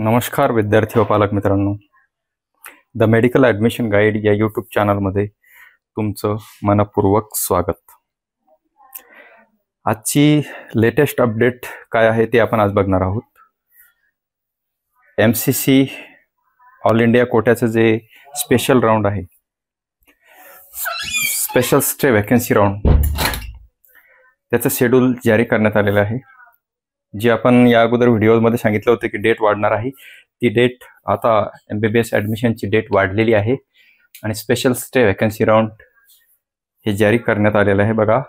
नमस्कार विद्यार्थी व पालक मित्रांनो, द मेडिकल ॲडमिशन गाईड या यूट्यूब चॅनलमध्ये तुमचं मनपूर्वक स्वागत. आजची लेटेस्ट अपडेट काय आहे ते आपण आज बघणार आहोत. MCC ऑल इंडिया कोट्याचं जे स्पेशल राऊंड आहे, स्पेशल स्टे वॅकन्सी राऊंड, त्याचं शेड्यूल जारी करण्यात आलेलं आहे. जे आपण या अगोदर व्हिडिओमध्ये सांगितलं होतं की डेट वाढणार आहे, ती डेट आता MBBS ॲडमिशनची डेट वाढलेली आहे आणि स्पेशल स्टे वॅकन्सी राऊंड हे जारी करण्यात आलेलं आहे. बघा,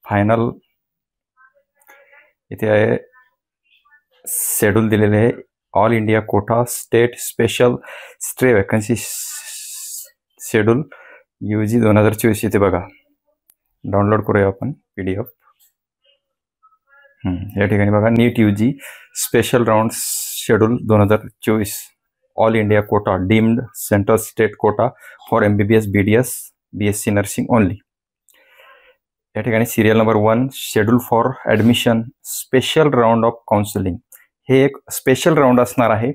फायनल इथे आहे, शेड्यूल दिलेले आहे. All India quota state special stay vacancy schedule UG 2024 इथे बघा, डाउनलोड करूया आपण PDF. या ठिकाणी बघा, नीट UG special round schedule 2024 all India quota deemed central state quota for MBBS BDS BSc nursing only. या ठिकाणी serial number 1 schedule for admission special round of counselling, हे एक स्पेशल राउंड असणार आहे.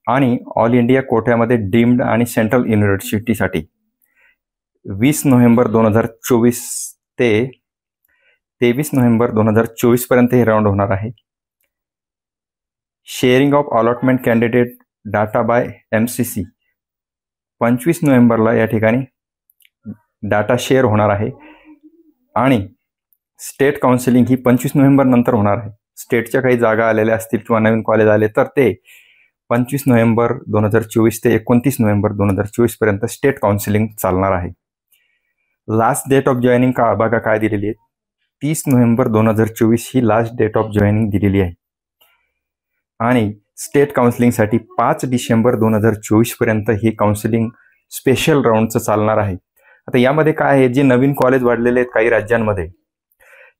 आणि ऑल इंडिया कोट्यामध्ये डीम्ड आणि central युनिव्हर्सिटीसाठी 20 November 2024 ते 23 November 2024 पर्यंत हे राऊंड होणार आहे. Sharing of allotment candidate data by MCC 25 नोव्हेंबरला या ठिकाणी डाटा शेअर होणार आहे. आणि स्टेट काउन्सिलिंग ही 25 नोव्हेंबर नंतर होणार आहे. स्टेटच्या काही जागा आलेल्या असतील किंवा नवीन कॉलेज आले तर ते 25 नोव्हेंबर 2024 ते 29 नोव्हेंबर 2024 पर्यंत स्टेट काउन्सिलिंग चालणार आहे. लास्ट डेट ऑफ जॉईनिंग का बघा काय दिलेली आहे, 30 नोव्हेंबर 2024 ही लास्ट डेट ऑफ जॉईनिंग दिलेली आहे. आणि स्टेट काउन्सिलिंगसाठी 5 डिसेंबर 2024 पर्यंत ही काउन्सिलिंग स्पेशल राऊंडचं चालणार आहे. आता यामध्ये काय आहे, जे नवीन कॉलेज वाढलेले आहेत काही राज्यांमध्ये,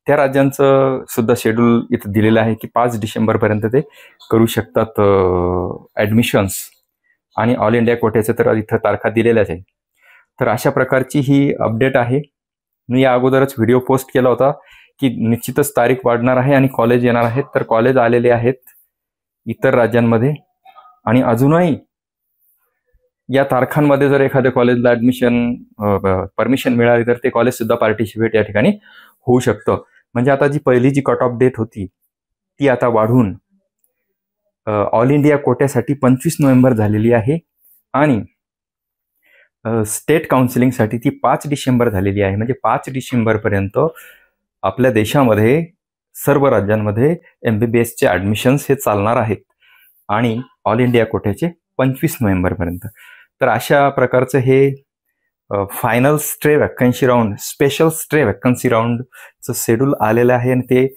त्या राज्यांचं सुद्धा शेड्यूल इथं दिलेलं आहे की 5 डिसेंबरपर्यंत ते करू शकतात ॲडमिशन्स. आणि ऑल इंडिया कोट्याचे तर इथं तारखा दिलेल्याच आहे. तर अशा प्रकारची ही अपडेट आहे. मी या अगोदरच व्हिडिओ पोस्ट केला होता की निश्चितच तारीख वाढणार आहे आणि कॉलेज येणार आहेत. तर कॉलेज आलेले आहेत इतर राज्यांमध्ये, आणि अजूनही या तारखांमध्ये जर एखाद्या कॉलेजला ॲडमिशन परमिशन मिळाली तर ते कॉलेज सुद्धा पार्टिसिपेट या ठिकाणी होऊ शकतं. म्हणजे आता जी पहिली जी कट ऑफ डेट होती ती आता वाढून ऑल इंडिया कोट्यासाठी 25 नोव्हेंबर झालेली आहे. आणि स्टेट काउन्सिलिंगसाठी ती 5 डिसेंबर झालेली आहे. म्हणजे 5 डिसेंबरपर्यंत आपल्या देशामध्ये सर्व राज्यांमध्ये MBBSचे ॲडमिशन्स हे चालणार आहेत आणि ऑल इंडिया कोट्याचे 25 नोव्हेंबरपर्यंत. तर अशा प्रकारचं हे final stay vacancy round, special stay vacancy राऊंडचं शेड्यूल आलेलं आहे आणि ते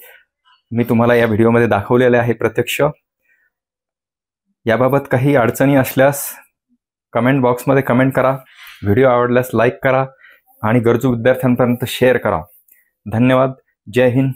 मी तुम्हाला या व्हिडिओमध्ये दाखवलेलं आहे प्रत्यक्ष. याबाबत काही अडचणी असल्यास कमेंट बॉक्समध्ये कमेंट करा. व्हिडिओ आवडल्यास लाईक करा आणि गरजू विद्यार्थ्यांपर्यंत शेअर करा. धन्यवाद. जय हिंद.